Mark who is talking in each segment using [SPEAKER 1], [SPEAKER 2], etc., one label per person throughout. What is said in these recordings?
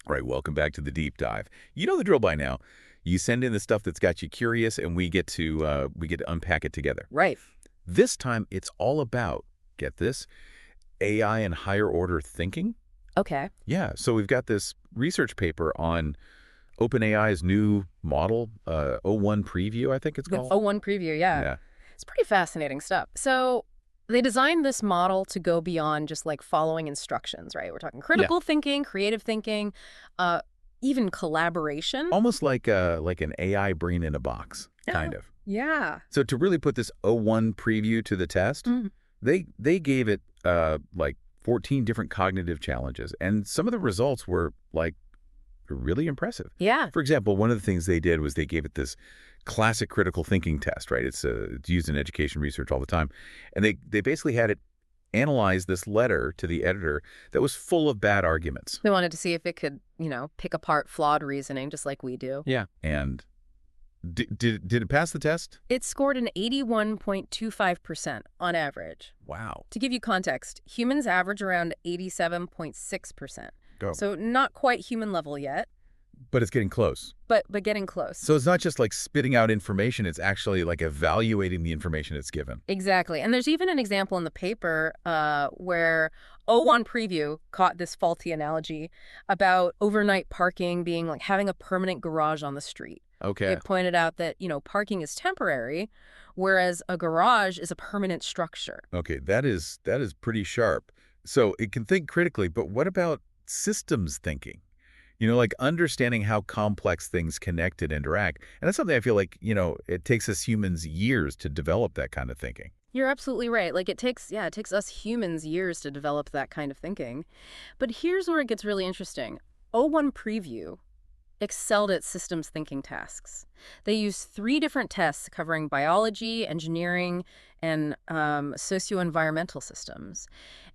[SPEAKER 1] Right, welcome back to the deep dive. You know the drill by now. You send in the stuff that's got you curious, and we get to unpack it together.
[SPEAKER 2] Right.
[SPEAKER 1] This time, it's all about, get this, AI and higher order thinking.
[SPEAKER 2] Okay.
[SPEAKER 1] Yeah, so we've got this research paper on OpenAI's new model, o1-Preview, I think it's
[SPEAKER 2] The
[SPEAKER 1] called.
[SPEAKER 2] o1-Preview, yeah.
[SPEAKER 1] Yeah.
[SPEAKER 2] It's pretty fascinating stuff. So they designed this model to go beyond just like following instructions, right? We're talking critical thinking, creative thinking, even collaboration.
[SPEAKER 1] Almost like an AI brain in a box, kind of.
[SPEAKER 2] Yeah.
[SPEAKER 1] So to really put this o1-Preview to the test, they gave it like 14 different cognitive challenges, and some of the results were like really impressive.
[SPEAKER 2] Yeah.
[SPEAKER 1] For example, one of the things they did was they gave it this classic critical thinking test, right? It's used in education research all the time. And they basically had it analyze this letter to the editor that was full of bad arguments.
[SPEAKER 2] They wanted to see if it could, pick apart flawed reasoning just like we do.
[SPEAKER 1] Yeah. And did it pass the test?
[SPEAKER 2] It scored an 81.25% on average.
[SPEAKER 1] Wow.
[SPEAKER 2] To give you context, humans average around 87.6%.
[SPEAKER 1] Go.
[SPEAKER 2] So not quite human level yet.
[SPEAKER 1] But it's getting close.
[SPEAKER 2] But getting close.
[SPEAKER 1] So it's not just like spitting out information, it's actually like evaluating the information it's given.
[SPEAKER 2] Exactly. And there's even an example in the paper where o1-Preview caught this faulty analogy about overnight parking being like having a permanent garage on the street.
[SPEAKER 1] Okay.
[SPEAKER 2] It pointed out that, parking is temporary, whereas a garage is a permanent structure.
[SPEAKER 1] Okay, that is pretty sharp. So it can think critically, but what about systems thinking? Like understanding how complex things connect and interact. And that's something I feel like, it takes us humans years to develop that kind of thinking.
[SPEAKER 2] You're absolutely right. Like it takes us humans years to develop that kind of thinking. But here's where it gets really interesting. o1-Preview excelled at systems thinking tasks. They used 3 different tests covering biology, engineering, and socio-environmental systems.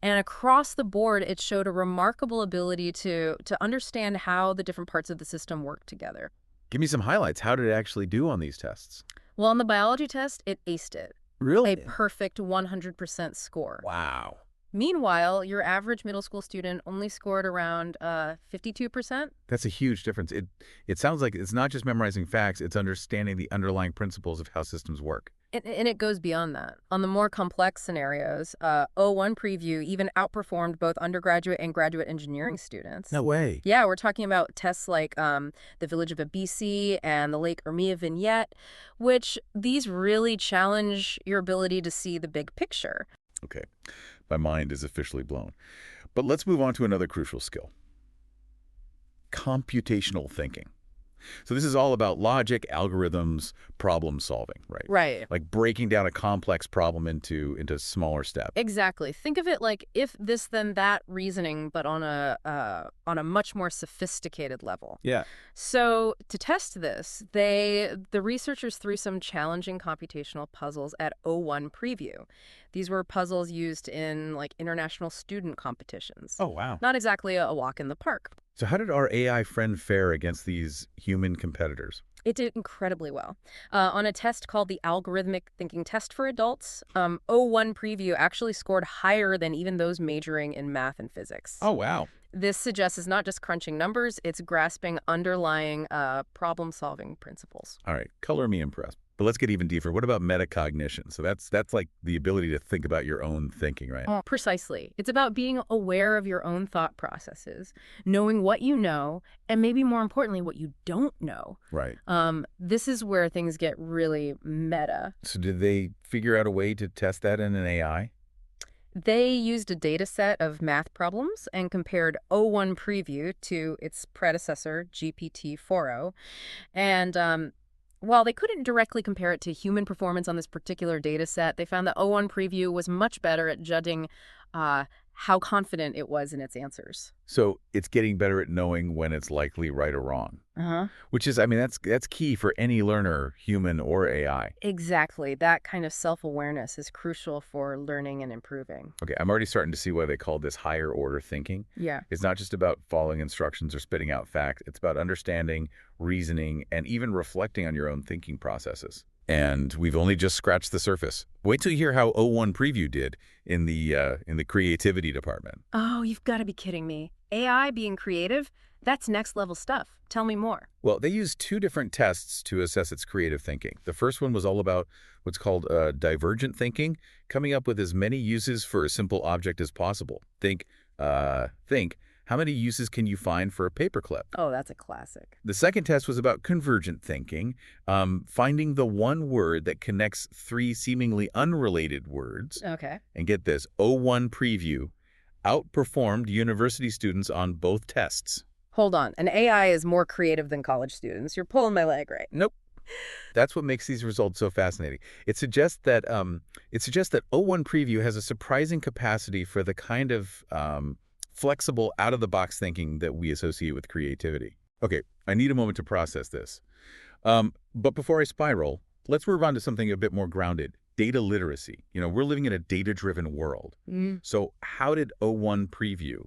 [SPEAKER 2] And across the board, it showed a remarkable ability to understand how the different parts of the system work together.
[SPEAKER 1] Give me some highlights. How did it actually do on these tests?
[SPEAKER 2] Well, on the biology test, it aced it.
[SPEAKER 1] Really?
[SPEAKER 2] A perfect 100% score.
[SPEAKER 1] Wow.
[SPEAKER 2] Meanwhile, your average middle school student only scored around 52%.
[SPEAKER 1] That's a huge difference. It sounds like it's not just memorizing facts, it's understanding the underlying principles of how systems work.
[SPEAKER 2] And it goes beyond that. On the more complex scenarios, o1-Preview even outperformed both undergraduate and graduate engineering students.
[SPEAKER 1] No way.
[SPEAKER 2] Yeah, we're talking about tests like the Village of Abisi and the Lake Ermia Vignette, which these really challenge your ability to see the big picture.
[SPEAKER 1] Okay, my mind is officially blown. But let's move on to another crucial skill. Computational thinking. So this is all about logic, algorithms, problem solving, right?
[SPEAKER 2] Right.
[SPEAKER 1] Like breaking down a complex problem into smaller steps.
[SPEAKER 2] Exactly. Think of it like if this then that reasoning, but on a much more sophisticated level.
[SPEAKER 1] Yeah.
[SPEAKER 2] So to test this, the researchers threw some challenging computational puzzles at o1-Preview. These were puzzles used in like international student competitions.
[SPEAKER 1] Oh, wow.
[SPEAKER 2] Not exactly a walk in the park.
[SPEAKER 1] So how did our AI friend fare against these human competitors?
[SPEAKER 2] It did incredibly well. On a test called the Algorithmic Thinking Test for Adults, o1-Preview actually scored higher than even those majoring in math and physics.
[SPEAKER 1] Oh, wow.
[SPEAKER 2] This suggests it's not just crunching numbers, it's grasping underlying problem-solving principles.
[SPEAKER 1] All right, color me impressed. But let's get even deeper. What about metacognition? So that's like the ability to think about your own thinking, right?
[SPEAKER 2] Precisely. It's about being aware of your own thought processes, knowing what you know, and maybe more importantly, what you don't know.
[SPEAKER 1] Right.
[SPEAKER 2] This is where things get really meta.
[SPEAKER 1] So did they figure out a way to test that in an AI?
[SPEAKER 2] They used a data set of math problems and compared o1-Preview to its predecessor, GPT-4o. And while they couldn't directly compare it to human performance on this particular data set, they found that o1-Preview was much better at judging how confident it was in its answers.
[SPEAKER 1] So it's getting better at knowing when it's likely right or wrong. Which is, I mean, that's key for any learner, human or AI.
[SPEAKER 2] Exactly. That kind of self-awareness is crucial for learning and improving.
[SPEAKER 1] Okay, I'm already starting to see why they call this higher order thinking.
[SPEAKER 2] Yeah.
[SPEAKER 1] It's not just about following instructions or spitting out facts. It's about understanding, reasoning, and even reflecting on your own thinking processes. And we've only just scratched the surface. Wait till you hear how o1-Preview did in the creativity department.
[SPEAKER 2] Oh, you've got to be kidding me. AI being creative, that's next level stuff. Tell me more.
[SPEAKER 1] Well, they used two different tests to assess its creative thinking. The first one was all about what's called divergent thinking, coming up with as many uses for a simple object as possible. Think, how many uses can you find for a paperclip?
[SPEAKER 2] Oh, that's a classic.
[SPEAKER 1] The second test was about convergent thinking, finding the one word that connects three seemingly unrelated words.
[SPEAKER 2] Okay.
[SPEAKER 1] And get this, o1-Preview outperformed university students on both tests.
[SPEAKER 2] Hold on. An AI is more creative than college students. You're pulling my leg, right?
[SPEAKER 1] Nope. That's what makes these results so fascinating. It suggests that o1-Preview has a surprising capacity for the kind of flexible, out-of-the-box thinking that we associate with creativity. Okay, I need a moment to process this. But before I spiral, let's move on to something a bit more grounded. Data literacy. We're living in a data-driven world. So how did o1-Preview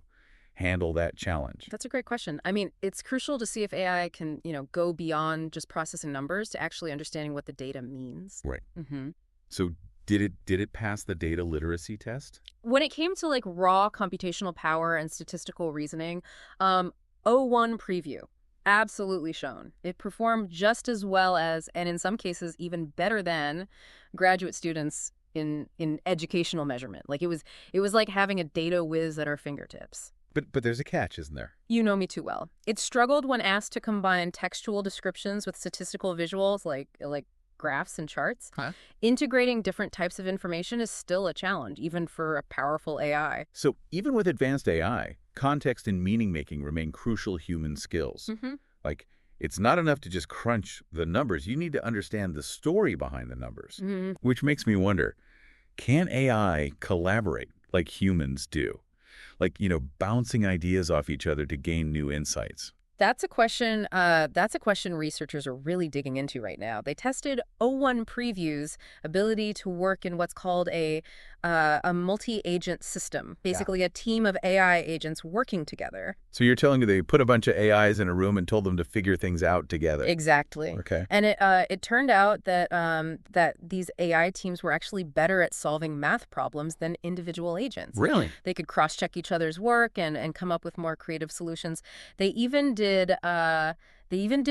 [SPEAKER 1] handle that challenge?
[SPEAKER 2] That's a great question. I mean, it's crucial to see if AI can, go beyond just processing numbers to actually understanding what the data means.
[SPEAKER 1] Right.
[SPEAKER 2] Mm-hmm.
[SPEAKER 1] So did it pass the data literacy test?
[SPEAKER 2] When it came to raw computational power and statistical reasoning, o1-Preview absolutely shone. It performed just as well as, and in some cases even better than, graduate students in educational measurement. It was like having a data whiz at our fingertips.
[SPEAKER 1] But there's a catch, isn't there?
[SPEAKER 2] You know me too well. It struggled when asked to combine textual descriptions with statistical visuals like graphs and charts.
[SPEAKER 1] Huh?
[SPEAKER 2] Integrating different types of information is still a challenge, even for a powerful AI.
[SPEAKER 1] So even with advanced AI, context and meaning-making remain crucial human skills.
[SPEAKER 2] Mm-hmm.
[SPEAKER 1] It's not enough to just crunch the numbers. You need to understand the story behind the numbers.
[SPEAKER 2] Mm-hmm.
[SPEAKER 1] Which makes me wonder, can AI collaborate like humans do? Bouncing ideas off each other to gain new insights.
[SPEAKER 2] That's a question. That's a question researchers are really digging into right now. They tested o1-Preview's ability to work in what's called a multi-agent system, basically a team of AI agents working together.
[SPEAKER 1] So you're telling me they put a bunch of AIs in a room and told them to figure things out together?
[SPEAKER 2] Exactly.
[SPEAKER 1] Okay.
[SPEAKER 2] And it turned out that that these AI teams were actually better at solving math problems than individual agents.
[SPEAKER 1] Really?
[SPEAKER 2] They could cross-check each other's work and come up with more creative solutions. They even did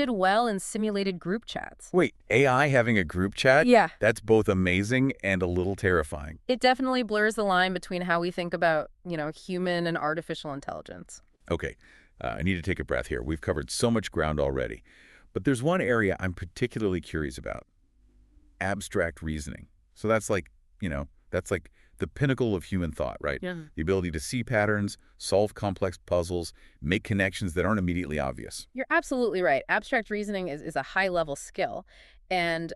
[SPEAKER 2] well in simulated group chats.
[SPEAKER 1] Wait, AI having a group chat?
[SPEAKER 2] Yeah.
[SPEAKER 1] That's both amazing and a little terrifying.
[SPEAKER 2] It definitely blurs the line between how we think about, human and artificial intelligence.
[SPEAKER 1] Okay, I need to take a breath here. We've covered so much ground already. But there's one area I'm particularly curious about. Abstract reasoning. So that's like the pinnacle of human thought, right?
[SPEAKER 2] Yeah.
[SPEAKER 1] The ability to see patterns, solve complex puzzles, make connections that aren't immediately obvious.
[SPEAKER 2] You're absolutely right. Abstract reasoning is a high-level skill. And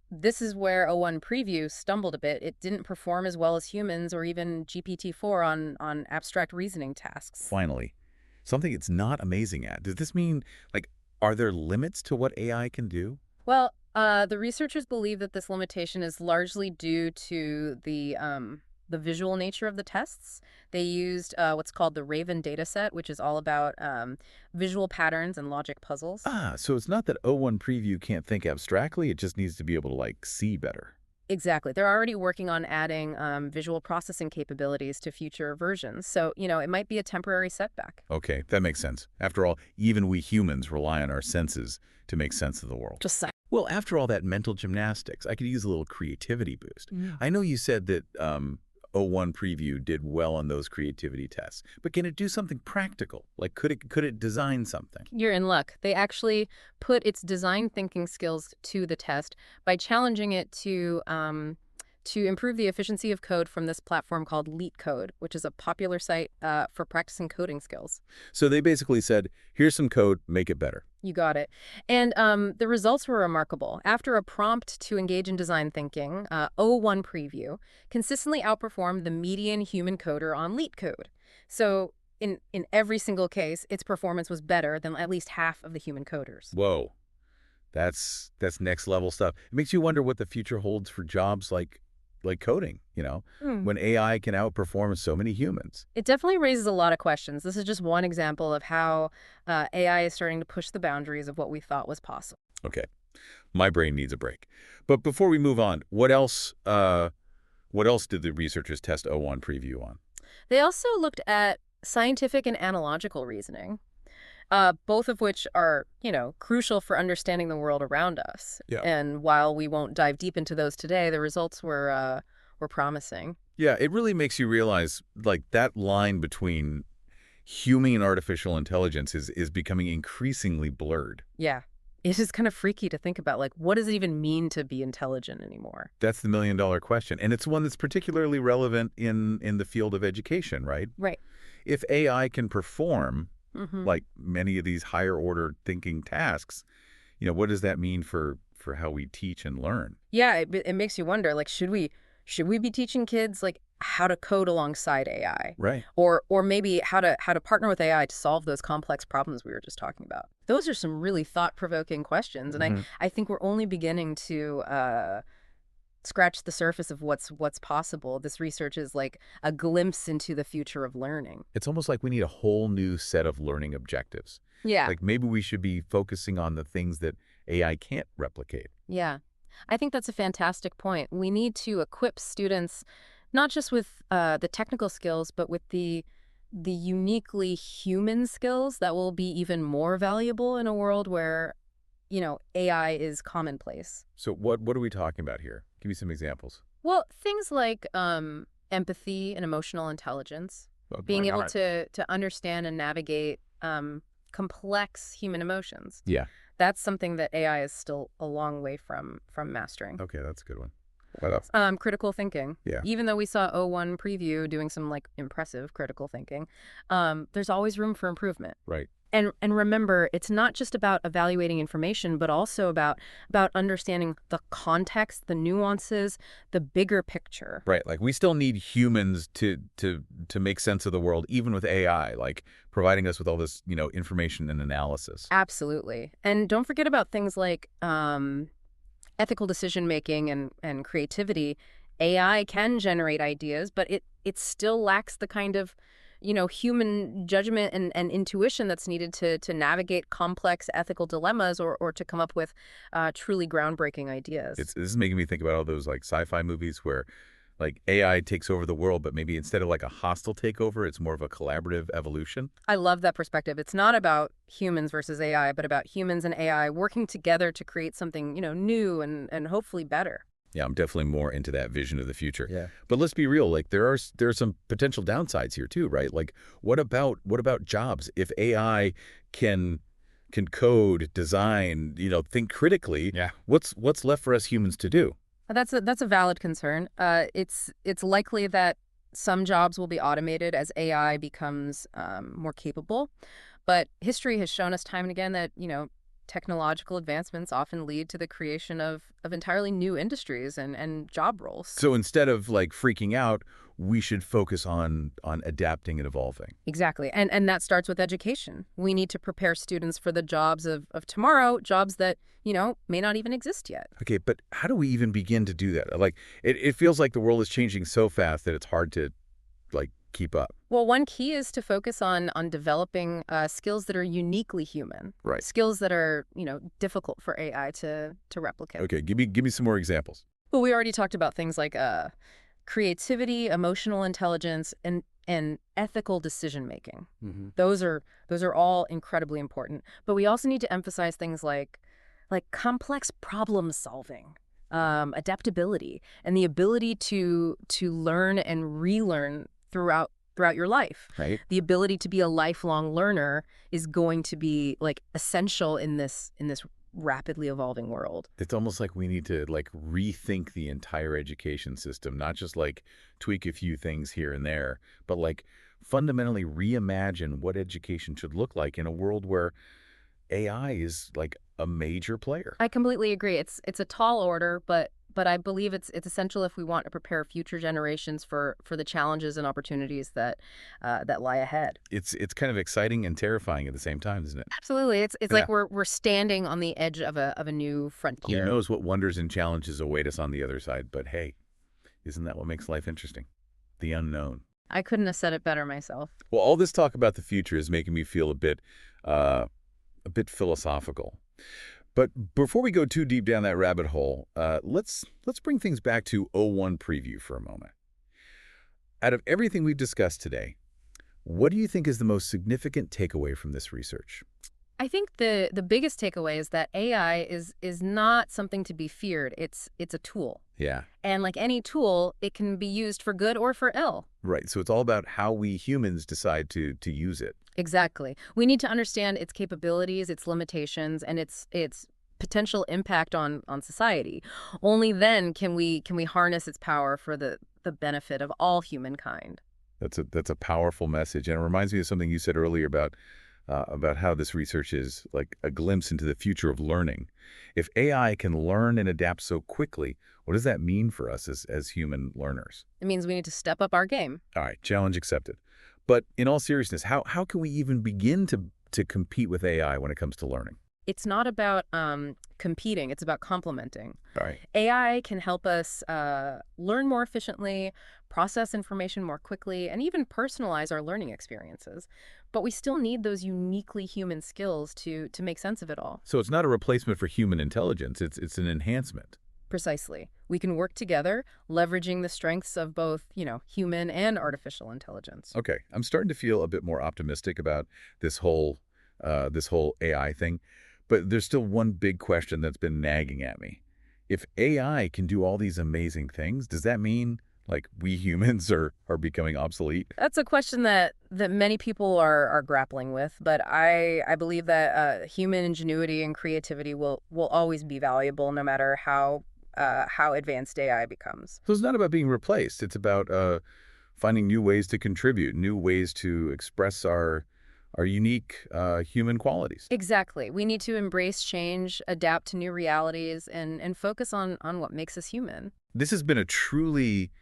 [SPEAKER 2] this is where o1-Preview stumbled a bit. It didn't perform as well as humans or even GPT-4 on abstract reasoning tasks.
[SPEAKER 1] Finally, something it's not amazing at. Does this mean, are there limits to what AI can do?
[SPEAKER 2] Well, the researchers believe that this limitation is largely due to the visual nature of the tests. They used what's called the Raven dataset, which is all about visual patterns and logic puzzles.
[SPEAKER 1] So it's not that o1-Preview can't think abstractly, it just needs to be able to, see better.
[SPEAKER 2] Exactly. They're already working on adding visual processing capabilities to future versions. So, it might be a temporary setback.
[SPEAKER 1] Okay, that makes sense. After all, even we humans rely on our senses to make sense of the world.
[SPEAKER 2] Just saying.
[SPEAKER 1] Well, after all that mental gymnastics, I could use a little creativity boost. I know you said that o1-Preview did well on those creativity tests, but can it do something practical? Could it design something?
[SPEAKER 2] You're in luck. They actually put its design thinking skills to the test by challenging it to improve the efficiency of code from this platform called LeetCode, which is a popular site for practicing coding skills.
[SPEAKER 1] So they basically said, here's some code, make it better.
[SPEAKER 2] You got it. And the results were remarkable. After a prompt to engage in design thinking, o1-Preview consistently outperformed the median human coder on LeetCode. So in every single case, its performance was better than at least half of the human coders.
[SPEAKER 1] Whoa. That's next level stuff. It makes you wonder what the future holds for jobs like coding, when AI can outperform so many humans.
[SPEAKER 2] It definitely raises a lot of questions. This is just one example of how AI is starting to push the boundaries of what we thought was possible.
[SPEAKER 1] Okay. My brain needs a break. But before we move on, what else did the researchers test o1-Preview on?
[SPEAKER 2] They also looked at scientific and analogical reasoning, both of which are, crucial for understanding the world around us.
[SPEAKER 1] Yeah.
[SPEAKER 2] And while we won't dive deep into those today, the results were promising.
[SPEAKER 1] Yeah, it really makes you realize, like, that line between human and artificial intelligence is becoming increasingly blurred.
[SPEAKER 2] Yeah. It's just kind of freaky to think about, like, what does it even mean to be intelligent anymore?
[SPEAKER 1] That's the million-dollar question, and it's one that's particularly relevant in the field of education, right?
[SPEAKER 2] Right.
[SPEAKER 1] If AI can perform,
[SPEAKER 2] Hmm.
[SPEAKER 1] like, many of these higher-order thinking tasks, what does that mean for how we teach and learn?
[SPEAKER 2] Yeah, it makes you wonder, like, should we be teaching kids like how to code alongside AI,
[SPEAKER 1] Right.
[SPEAKER 2] or maybe how to partner with AI to solve those complex problems we were just talking about? Those are some really thought-provoking questions, and I
[SPEAKER 1] Mhm.
[SPEAKER 2] I think we're only beginning to scratch the surface of what's possible. This research is like a glimpse into the future of learning.
[SPEAKER 1] It's almost like we need a whole new set of learning objectives.
[SPEAKER 2] Yeah.
[SPEAKER 1] Like, maybe we should be focusing on the things that AI can't replicate.
[SPEAKER 2] Yeah. I think that's a fantastic point. We need to equip students not just with the technical skills, but with the uniquely human skills that will be even more valuable in a world where, AI is commonplace.
[SPEAKER 1] So what are we talking about here? Give me some examples.
[SPEAKER 2] Well, things like empathy and emotional intelligence,
[SPEAKER 1] Why
[SPEAKER 2] being able
[SPEAKER 1] not?
[SPEAKER 2] to understand and navigate complex human emotions.
[SPEAKER 1] Yeah.
[SPEAKER 2] That's something that AI is still a long way from mastering.
[SPEAKER 1] Okay, that's a good one. What else?
[SPEAKER 2] Critical thinking.
[SPEAKER 1] Yeah.
[SPEAKER 2] Even though we saw o1-Preview doing some like impressive critical thinking, there's always room for improvement.
[SPEAKER 1] Right.
[SPEAKER 2] And remember, it's not just about evaluating information, but also about understanding the context, the nuances, the bigger picture.
[SPEAKER 1] Right. Like, we still need humans to make sense of the world, even with AI, like providing us with all this, information and analysis.
[SPEAKER 2] Absolutely. And don't forget about things like ethical decision making and creativity. AI can generate ideas, but it still lacks the kind of human judgment and intuition that's needed to navigate complex ethical dilemmas or to come up with truly groundbreaking ideas.
[SPEAKER 1] This is making me think about all those like sci-fi movies where like AI takes over the world, but maybe instead of like a hostile takeover, it's more of a collaborative evolution.
[SPEAKER 2] I love that perspective. It's not about humans versus AI, but about humans and AI working together to create something, new and hopefully better.
[SPEAKER 1] Yeah, I'm definitely more into that vision of the future.
[SPEAKER 2] Yeah.
[SPEAKER 1] But let's be real, like there are some potential downsides here too, right? Like, what about jobs? If AI can code, design, think critically,
[SPEAKER 2] Yeah.
[SPEAKER 1] what's left for us humans to do?
[SPEAKER 2] That's a valid concern. It's likely that some jobs will be automated as AI becomes more capable, but history has shown us time and again that technological advancements often lead to the creation of entirely new industries and job roles.
[SPEAKER 1] So instead of like freaking out, we should focus on adapting and evolving.
[SPEAKER 2] Exactly, and that starts with education. We need to prepare students for the jobs of tomorrow, jobs that may not even exist yet.
[SPEAKER 1] Okay, but how do we even begin to do that? Like, it feels like the world is changing so fast that it's hard to like keep up.
[SPEAKER 2] Well, one key is to focus on developing skills that are uniquely human,
[SPEAKER 1] Right.
[SPEAKER 2] skills that are difficult for AI to replicate.
[SPEAKER 1] Okay, give me some more examples.
[SPEAKER 2] Well, we already talked about things like creativity, emotional intelligence, and ethical decision making.
[SPEAKER 1] Mm-hmm.
[SPEAKER 2] Those are all incredibly important. But we also need to emphasize things like complex problem solving, adaptability, and the ability to learn and relearn throughout your life.
[SPEAKER 1] Right.
[SPEAKER 2] The ability to be a lifelong learner is going to be like essential in this rapidly evolving world.
[SPEAKER 1] It's almost like we need to like rethink the entire education system, not just like tweak a few things here and there, but like fundamentally reimagine what education should look like in a world where AI is like a major player.
[SPEAKER 2] I completely agree. It's a tall order, but I believe it's essential if we want to prepare future generations for the challenges and opportunities that lie ahead.
[SPEAKER 1] It's kind of exciting and terrifying at the same time, isn't it?
[SPEAKER 2] Absolutely, it's
[SPEAKER 1] Yeah.
[SPEAKER 2] like we're standing on the edge of a new
[SPEAKER 1] Who
[SPEAKER 2] frontier.
[SPEAKER 1] knows what wonders and challenges await us on the other side, but hey, isn't that what makes life interesting? The unknown.
[SPEAKER 2] I couldn't have said it better myself.
[SPEAKER 1] Well, all this talk about the future is making me feel a bit philosophical. But before we go too deep down that rabbit hole, let's bring things back to o1-Preview for a moment. Out of everything we've discussed today, What do you think is the most significant takeaway from this research?
[SPEAKER 2] I think the biggest takeaway is that AI is not something to be feared. It's a tool.
[SPEAKER 1] Yeah.
[SPEAKER 2] And like any tool, it can be used for good or for ill.
[SPEAKER 1] Right. So it's all about how we humans decide to use it.
[SPEAKER 2] Exactly. We need to understand its capabilities, its limitations, and its potential impact on society. Only then can we harness its power for the benefit of all humankind.
[SPEAKER 1] That's a powerful message, and it reminds me of something you said earlier about how this research is like a glimpse into the future of learning. If AI can learn and adapt so quickly, what does that mean for us as human learners?
[SPEAKER 2] It means we need to step up our game.
[SPEAKER 1] All right, challenge accepted. But in all seriousness, how can we even begin to compete with AI when it comes to learning?
[SPEAKER 2] It's not about competing, it's about complementing.
[SPEAKER 1] All right.
[SPEAKER 2] AI can help us learn more efficiently, process information more quickly, and even personalize our learning experiences. But we still need those uniquely human skills to make sense of it all.
[SPEAKER 1] So it's not a replacement for human intelligence, it's an enhancement.
[SPEAKER 2] Precisely. We can work together, leveraging the strengths of both, human and artificial intelligence.
[SPEAKER 1] Okay, I'm starting to feel a bit more optimistic about this whole AI thing, but there's still one big question that's been nagging at me. If AI can do all these amazing things, does that mean like we humans are becoming obsolete?
[SPEAKER 2] That's a question that many people are grappling with, but I believe that human ingenuity and creativity will always be valuable no matter how advanced AI becomes.
[SPEAKER 1] So it's not about being replaced. It's about finding new ways to contribute, new ways to express our unique human qualities.
[SPEAKER 2] Exactly. We need to embrace change, adapt to new realities, and focus on what makes us human.
[SPEAKER 1] This has been a truly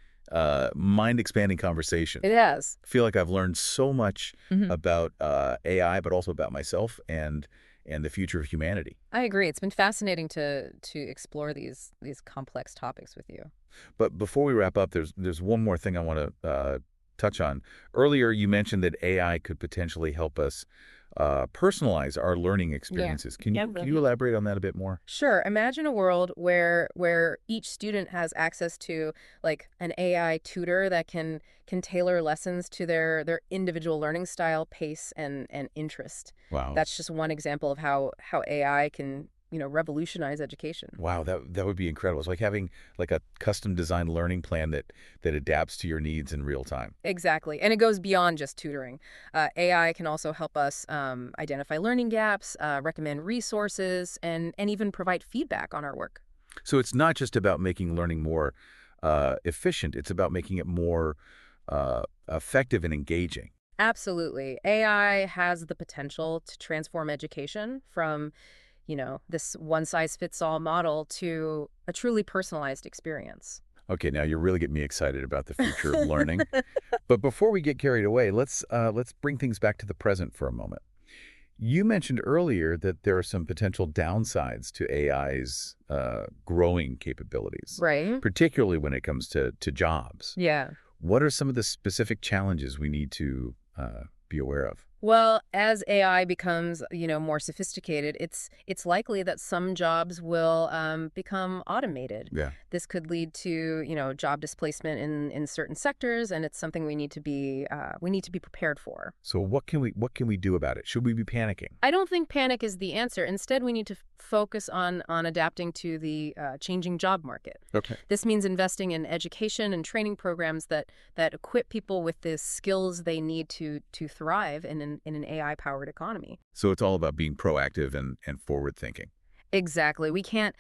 [SPEAKER 1] mind-expanding conversation.
[SPEAKER 2] It has.
[SPEAKER 1] I feel like I've learned so much
[SPEAKER 2] Mhm.
[SPEAKER 1] about AI, but also about myself and the future of humanity.
[SPEAKER 2] I agree. It's been fascinating to explore these complex topics with you.
[SPEAKER 1] But before we wrap up, there's one more thing I want to touch on. Earlier, you mentioned that AI could potentially help us personalize our learning experiences. Can you elaborate on that a bit more?
[SPEAKER 2] Sure. Imagine a world where each student has access to like an AI tutor that can tailor lessons to their individual learning style, pace, and interest.
[SPEAKER 1] Wow.
[SPEAKER 2] That's just one example of how AI can, revolutionize education.
[SPEAKER 1] Wow, that would be incredible. It's like having like a custom designed learning plan that adapts to your needs in real time.
[SPEAKER 2] Exactly. And it goes beyond just tutoring. AI can also help us identify learning gaps, recommend resources, and even provide feedback on our work.
[SPEAKER 1] So it's not just about making learning more efficient, it's about making it more effective and engaging.
[SPEAKER 2] Absolutely. AI has the potential to transform education from, this one-size-fits-all model to a truly personalized experience.
[SPEAKER 1] Okay, now you're really getting me excited about the future of learning. But before we get carried away, let's bring things back to the present for a moment. You mentioned earlier that there are some potential downsides to AI's growing capabilities,
[SPEAKER 2] Right?
[SPEAKER 1] particularly when it comes to jobs.
[SPEAKER 2] Yeah.
[SPEAKER 1] What are some of the specific challenges we need to be aware of?
[SPEAKER 2] Well, as AI becomes, more sophisticated, it's likely that some jobs will become automated.
[SPEAKER 1] Yeah.
[SPEAKER 2] This could lead to, job displacement in certain sectors, and it's something we need to be prepared for.
[SPEAKER 1] So what can we do about it? Should we be panicking?
[SPEAKER 2] I don't think panic is the answer. Instead, we need to focus on adapting to the changing job market.
[SPEAKER 1] Okay.
[SPEAKER 2] This means investing in education and training programs that equip people with the skills they need to thrive in an AI-powered economy.
[SPEAKER 1] So it's all about being proactive and forward thinking.
[SPEAKER 2] Exactly. We can't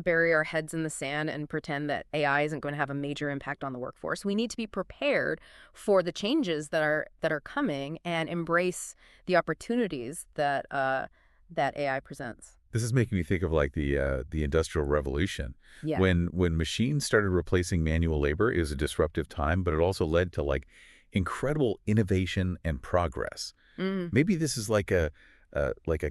[SPEAKER 2] bury our heads in the sand and pretend that AI isn't going to have a major impact on the workforce. We need to be prepared for the changes that are coming and embrace the opportunities that AI presents.
[SPEAKER 1] This is making me think of like the Industrial Revolution.
[SPEAKER 2] Yeah.
[SPEAKER 1] When machines started replacing manual labor, it was a disruptive time, but it also led to like incredible innovation and progress.
[SPEAKER 2] Mm.
[SPEAKER 1] Maybe this is like a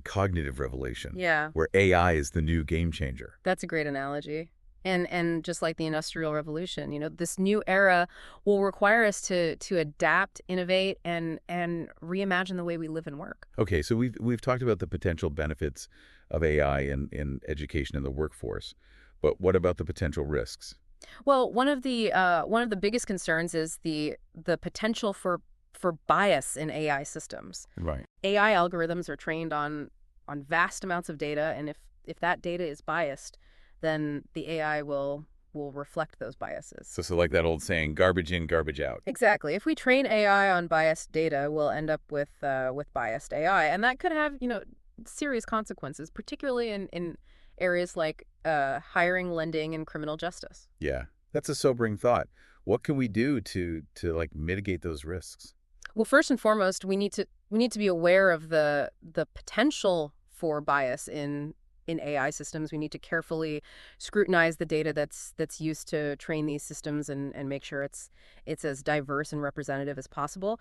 [SPEAKER 1] cognitive revolution
[SPEAKER 2] Yeah.
[SPEAKER 1] where AI is the new game changer.
[SPEAKER 2] That's a great analogy. And just like the Industrial Revolution, this new era will require us to adapt, innovate, and reimagine the way we live and work.
[SPEAKER 1] Okay, so we've talked about the potential benefits of AI in education and the workforce, but what about the potential risks?
[SPEAKER 2] Well, one of the biggest concerns is the potential for for bias in AI systems.
[SPEAKER 1] Right.
[SPEAKER 2] AI algorithms are trained on vast amounts of data, and if that data is biased, then the AI will reflect those biases.
[SPEAKER 1] So like that old saying, garbage in, garbage out.
[SPEAKER 2] Exactly. If we train AI on biased data, we'll end up with biased AI, and that could have serious consequences, particularly in areas like hiring, lending, and criminal justice.
[SPEAKER 1] Yeah, that's a sobering thought. What can we do to like mitigate those risks?
[SPEAKER 2] Well, first and foremost, we need to be aware of the potential for bias in AI systems. We need to carefully scrutinize the data that's used to train these systems and make sure it's as diverse and representative as possible.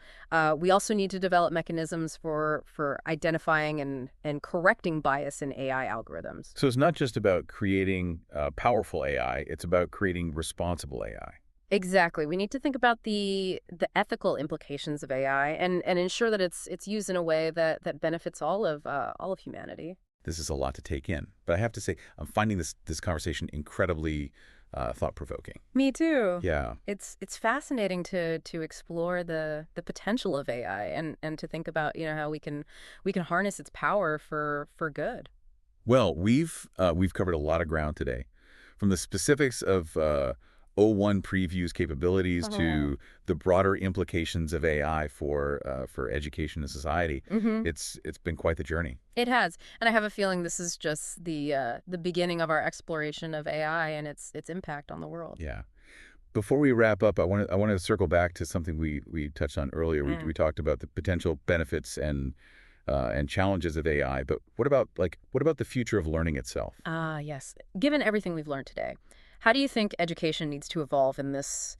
[SPEAKER 2] We also need to develop mechanisms for identifying and correcting bias in AI algorithms.
[SPEAKER 1] So it's not just about creating powerful AI, it's about creating responsible AI.
[SPEAKER 2] Exactly. We need to think about the ethical implications of AI and ensure that it's used in a way that benefits all of humanity.
[SPEAKER 1] This is a lot to take in. But I have to say, I'm finding this conversation incredibly thought-provoking.
[SPEAKER 2] Me too.
[SPEAKER 1] Yeah.
[SPEAKER 2] It's fascinating to explore the potential of AI and to think about how we can harness its power for good.
[SPEAKER 1] Well, we've covered a lot of ground today, from the specifics of o1-Preview's capabilities
[SPEAKER 2] Oh.
[SPEAKER 1] to the broader implications of AI for education and society.
[SPEAKER 2] Mm-hmm.
[SPEAKER 1] It's been quite the journey.
[SPEAKER 2] It has, and I have a feeling this is just the beginning of our exploration of AI and its impact on the world.
[SPEAKER 1] Yeah. Before we wrap up, I want to circle back to something we touched on earlier. We
[SPEAKER 2] Mm.
[SPEAKER 1] talked about the potential benefits and challenges of AI, but what about the future of learning itself?
[SPEAKER 2] Ah, yes. Given everything we've learned today, how do you think education needs to evolve in this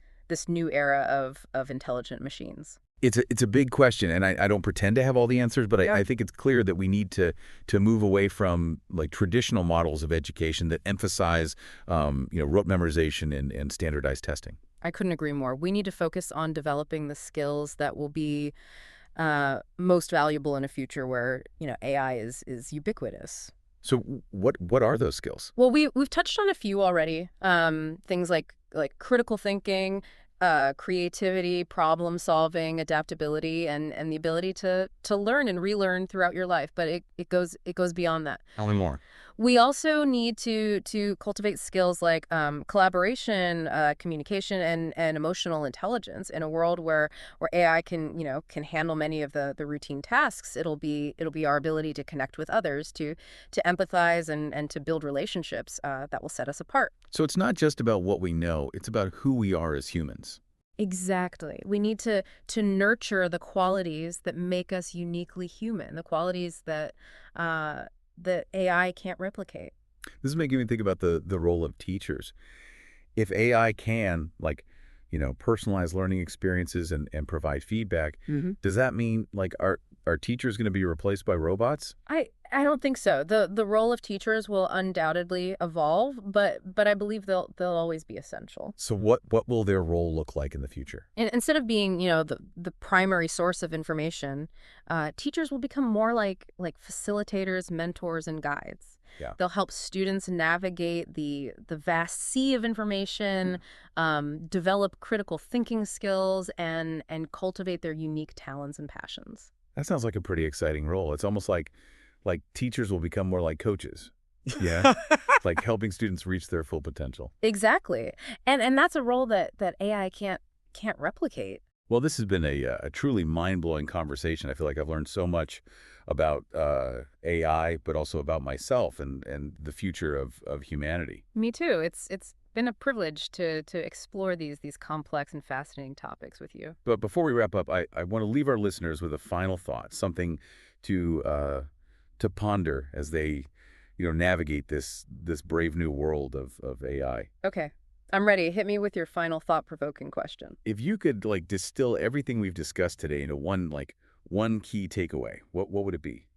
[SPEAKER 2] new era of intelligent machines?
[SPEAKER 1] It's a big question, and I don't pretend to have all the answers, but
[SPEAKER 2] Yeah.
[SPEAKER 1] I think it's clear that we need to move away from like traditional models of education that emphasize rote memorization and standardized testing.
[SPEAKER 2] I couldn't agree more. We need to focus on developing the skills that will be most valuable in a future where AI is ubiquitous.
[SPEAKER 1] So what are those skills?
[SPEAKER 2] Well, we've touched on a few already. Things like critical thinking, creativity, problem solving, adaptability, and the ability to learn and relearn throughout your life. But it goes beyond that.
[SPEAKER 1] Tell me more.
[SPEAKER 2] We also need to cultivate skills like collaboration, communication, and emotional intelligence in a world where AI can handle many of the routine tasks. It'll be our ability to connect with others, to empathize and to build relationships that will set us apart.
[SPEAKER 1] So it's not just about what we know, it's about who we are as humans.
[SPEAKER 2] Exactly. We need to nurture the qualities that make us uniquely human, the qualities that AI can't replicate.
[SPEAKER 1] This is making me think about the role of teachers. If AI can, personalize learning experiences and provide feedback, does that mean, like, are teachers going to be replaced by robots?
[SPEAKER 2] I don't think so. The role of teachers will undoubtedly evolve, but I believe they'll always be essential.
[SPEAKER 1] So what will their role look like in the future?
[SPEAKER 2] And instead of being, the primary source of information, teachers will become more like facilitators, mentors, and guides.
[SPEAKER 1] Yeah.
[SPEAKER 2] They'll help students navigate the vast sea of information, develop critical thinking skills, and cultivate their unique talents and passions.
[SPEAKER 1] That sounds like a pretty exciting role. It's almost like teachers will become more like coaches. Yeah. Like helping students reach their full potential.
[SPEAKER 2] Exactly. And that's a role that AI can't replicate.
[SPEAKER 1] Well, this has been a truly mind-blowing conversation. I feel like I've learned so much about AI, but also about myself and the future of humanity.
[SPEAKER 2] Me too. It's been a privilege to explore these complex and fascinating topics with you.
[SPEAKER 1] But before we wrap up, I want to leave our listeners with a final thought, something to ponder as they navigate this brave new world of AI.
[SPEAKER 2] Okay. I'm ready. Hit me with your final thought-provoking question.
[SPEAKER 1] If you could like distill everything we've discussed today into one key takeaway, what would it be?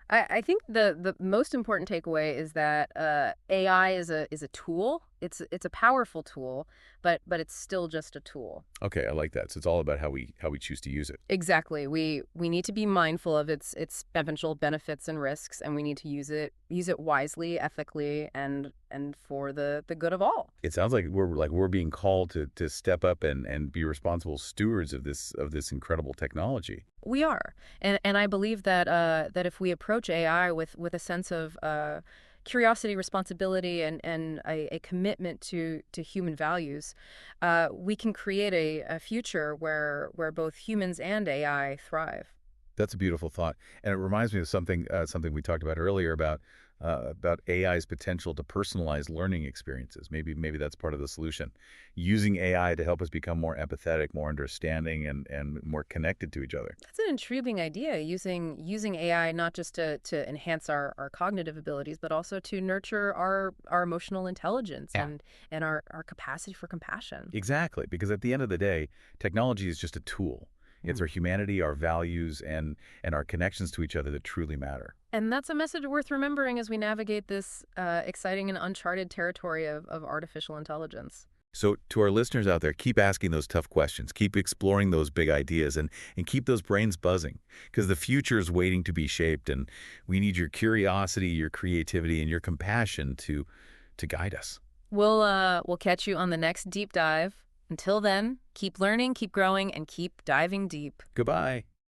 [SPEAKER 2] I think the most important takeaway is that AI is a tool. It's a powerful tool, but it's still just a tool.
[SPEAKER 1] Okay, I like that. So it's all about how we choose to use it.
[SPEAKER 2] Exactly. We need to be mindful of its eventual benefits and risks, and we need to use it wisely, ethically, and for the good of all.
[SPEAKER 1] It sounds like we're being called to step up and be responsible stewards of this incredible technology.
[SPEAKER 2] We are, and I believe that that if we approach AI with a sense of curiosity, responsibility, and a commitment to human values, we can create a future where both humans and AI thrive.
[SPEAKER 1] That's a beautiful thought, and it reminds me of something we talked about earlier about AI's potential to personalize learning experiences. Maybe that's part of the solution, using AI to help us become more empathetic, more understanding, and more connected to each other.
[SPEAKER 2] That's an intriguing idea, using AI not just to enhance our cognitive abilities, but also to nurture our emotional intelligence
[SPEAKER 1] Yeah.
[SPEAKER 2] and our capacity for compassion.
[SPEAKER 1] Exactly, because at the end of the day, technology is just a tool. It's
[SPEAKER 2] Mm.
[SPEAKER 1] our humanity, our values, and our connections to each other that truly matter.
[SPEAKER 2] And that's a message worth remembering as we navigate this exciting and uncharted territory of artificial intelligence.
[SPEAKER 1] So to our listeners out there, keep asking those tough questions, keep exploring those big ideas, and keep those brains buzzing, because the future is waiting to be shaped, and we need your curiosity, your creativity, and your compassion to guide us.
[SPEAKER 2] We'll catch you on the next deep dive. Until then, keep learning, keep growing, and keep diving deep.
[SPEAKER 1] Goodbye.